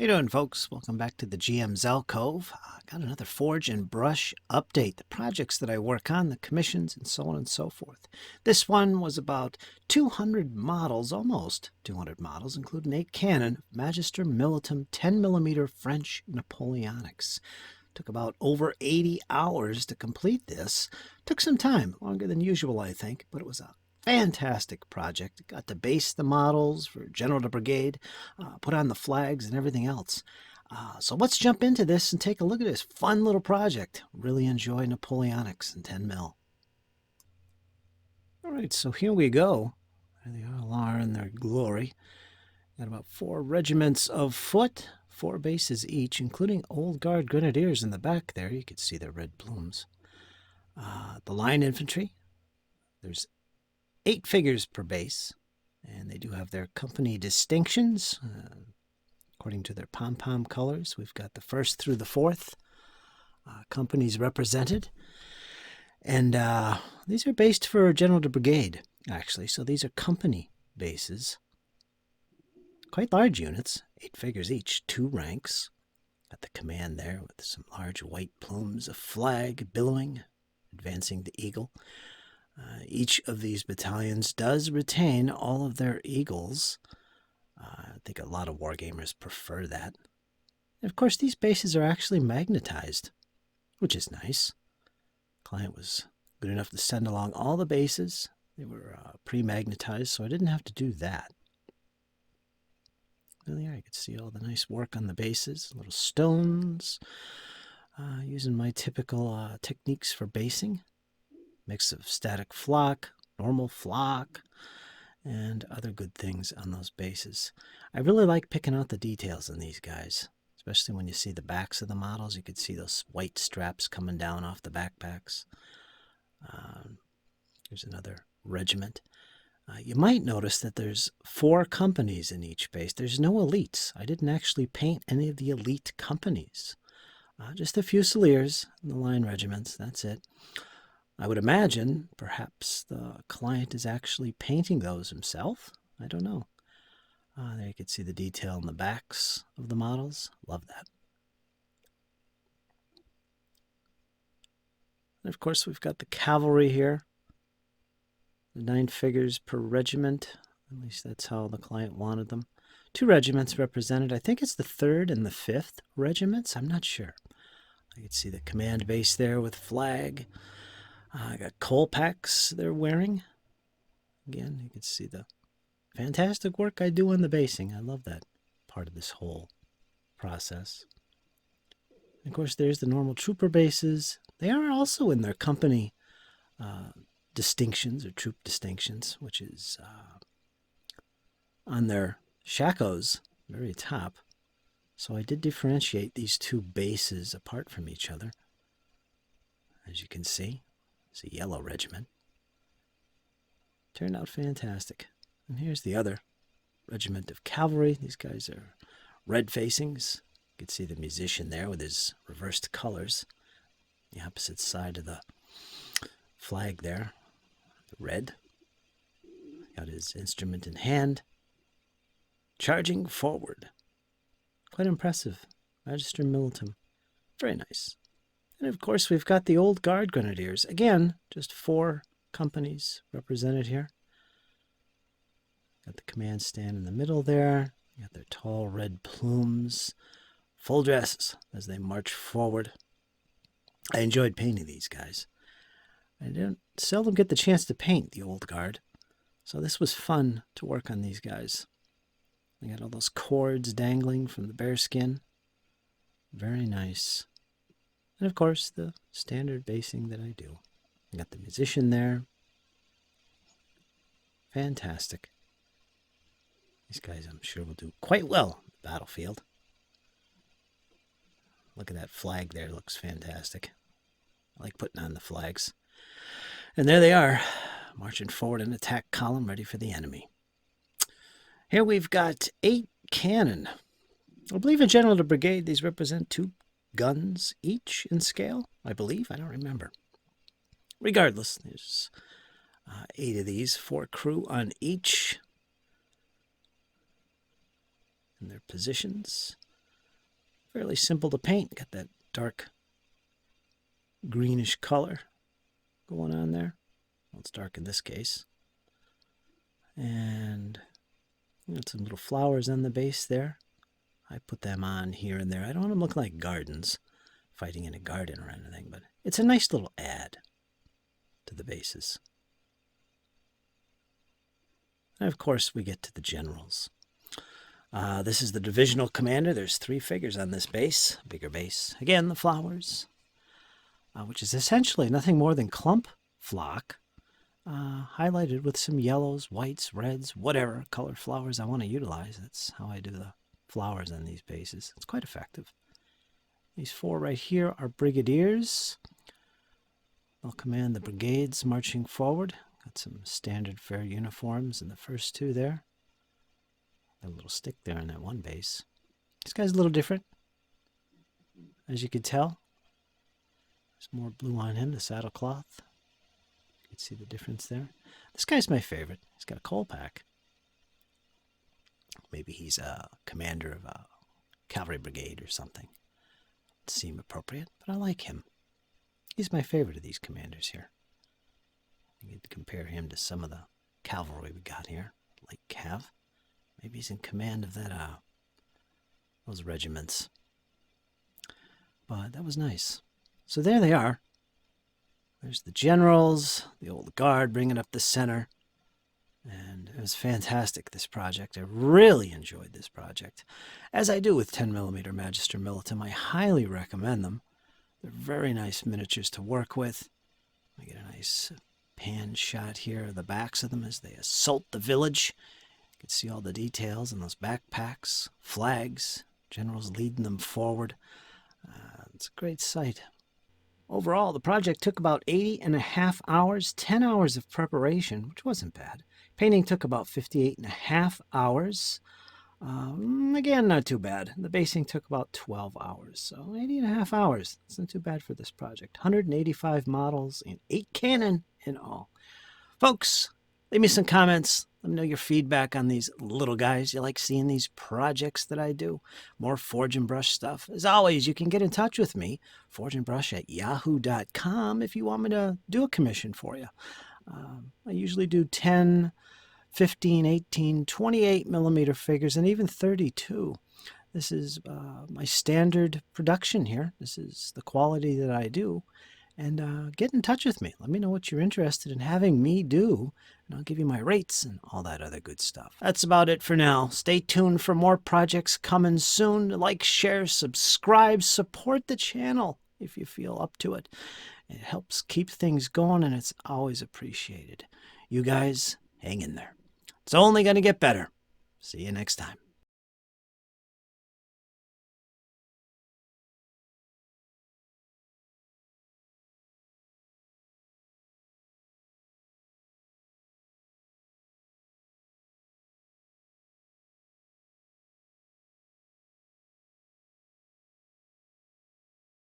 you doing, folks? Welcome back to the GM's Alcove. Got another Forge and Brush update. The projects that I work on, the commissions, and so on and so forth. This one was about 200 models, almost 200 models, including 8 cannon, Magister Militum 10mm French Napoleonics. Took about over 80 hours to complete this. Took some time, longer than usual, I think, but it was a fantastic project. Got to base the models for General de Brigade, put on the flags and everything else. So let's jump into this and take a look at this fun little project. Really enjoy Napoleonics in 10 mil. All right, so here we go. There they all are in their glory. Got about 4 regiments of foot, 4 bases each, including old Guard Grenadiers in the back there. You can see their red plumes. The line infantry, there's 8 figures per base, and they do have their company distinctions according to their pom-pom colors. We've got the 1st through the 4th companies represented, and these are based for General de Brigade, actually, so these are company bases. Quite large units, 8 figures each, 2 ranks. Got the command there with some large white plumes, a flag billowing, advancing the eagle. Each of these battalions does retain all of their eagles. I think a lot of wargamers prefer that. And of course, these bases are actually magnetized, which is nice. Client was good enough to send along all the bases. They were pre-magnetized, so I didn't have to do that. Well, there you can see all the nice work on the bases, little stones, using my typical techniques for basing. Mix of static flock, normal flock, and other good things on those bases. I really like picking out the details in these guys, especially when you see the backs of the models. You could see those white straps coming down off the backpacks. Here's another regiment. You might notice that there's 4 companies in each base. There's no elites. I didn't actually paint any of the elite companies. Just a Fusiliers in the line regiments, that's it. I would imagine perhaps the client is actually painting those himself. I don't know. There you can see the detail in the backs of the models. Love that. And of course, we've got the cavalry here. The 9 figures per regiment. At least that's how the client wanted them. 2 regiments represented. I think it's the 3rd and the 5th regiments. I'm not sure. I can see the command base there with flag. I got coal packs they're wearing. Again, you can see the fantastic work I do on the basing. I love that part of this whole process. And of course, there's the normal trooper bases. They are also in their company distinctions or troop distinctions, which is on their shakos, very top. So I did differentiate these 2 bases apart from each other, as you can see. It's a yellow regiment. Turned out fantastic. And here's the other regiment of cavalry. These guys are red facings. You can see the musician there with his reversed colors. The opposite side of the flag there. The red. Got his instrument in hand. Charging forward. Quite impressive. Magister Militum. Very nice. And of course, we've got the old Guard Grenadiers. Again, just 4 companies represented here. Got the command stand in the middle there. Got their tall red plumes. Full dresses as they march forward. I enjoyed painting these guys. I don't seldom get the chance to paint the old Guard. So this was fun to work on these guys. I got all those cords dangling from the bearskin. Very nice. And of course, the standard basing that I do. I got the musician there. Fantastic. These guys, I'm sure, will do quite well on the battlefield. Look at that flag there. It looks fantastic. I like putting on the flags. And there they are, marching forward in attack column, ready for the enemy. Here we've got 8 cannon. I believe in General de Brigade, these represent 2 guns each in scale, I believe. I don't remember. Regardless, there's 8 of these, 4 crew on each. In their positions. Fairly simple to paint. Got that dark greenish color going on there. Well, it's dark in this case. And got some little flowers on the base there. I put them on here and there. I don't want them looking like gardens, fighting in a garden or anything, but it's a nice little add to the bases. And of course, we get to the generals. This is the divisional commander. There's 3 figures on this base, bigger base. Again, the flowers, which is essentially nothing more than clump flock, highlighted with some yellows, whites, reds, whatever color flowers I want to utilize. That's how I do the flowers on these bases. It's quite effective. These 4 right here are brigadiers. They'll command the brigades marching forward. Got some standard fare uniforms in the first 2 there. Got a little stick there on that one base. This guy's a little different, as you can tell. There's more blue on him, the saddle cloth. You can see the difference there. This guy's my favorite. He's got a coal pack. Maybe he's a commander of a cavalry brigade or something. Doesn't seem appropriate, but I like him. He's my favorite of these commanders here. You could compare him to some of the cavalry we got here, like Cav. Maybe he's in command of that those regiments. But that was nice. So there they are. There's the generals, the old guard bringing up the center. And it was fantastic, this project. I really enjoyed this project. As I do with 10mm Magister Militum, I highly recommend them. They're very nice miniatures to work with. I get a nice pan shot here of the backs of them as they assault the village. You can see all the details in those backpacks, flags, generals leading them forward. It's a great sight. Overall, the project took about 80.5 hours, 10 hours of preparation, which wasn't bad. Painting took about 58.5 hours. Again, not too bad. The basing took about 12 hours, so 80.5 hours. It's not too bad for this project. 185 models and 8 cannon in all. Folks, leave me some comments. Let me know your feedback on these little guys. You like seeing these projects that I do? More Forge and Brush stuff. As always, you can get in touch with me, forgeandbrush@yahoo.com, if you want me to do a commission for you. I usually do 10, 15, 18, 28mm figures, and even 32. This is my standard production here. This is the quality that I do. And get in touch with me. Let me know what you're interested in having me do, and I'll give you my rates and all that other good stuff. That's about it for now. Stay tuned for more projects coming soon. Like, share, subscribe, support the channel if you feel up to it. It helps keep things going, and it's always appreciated. You guys, hang in there. It's only going to get better. See you next time.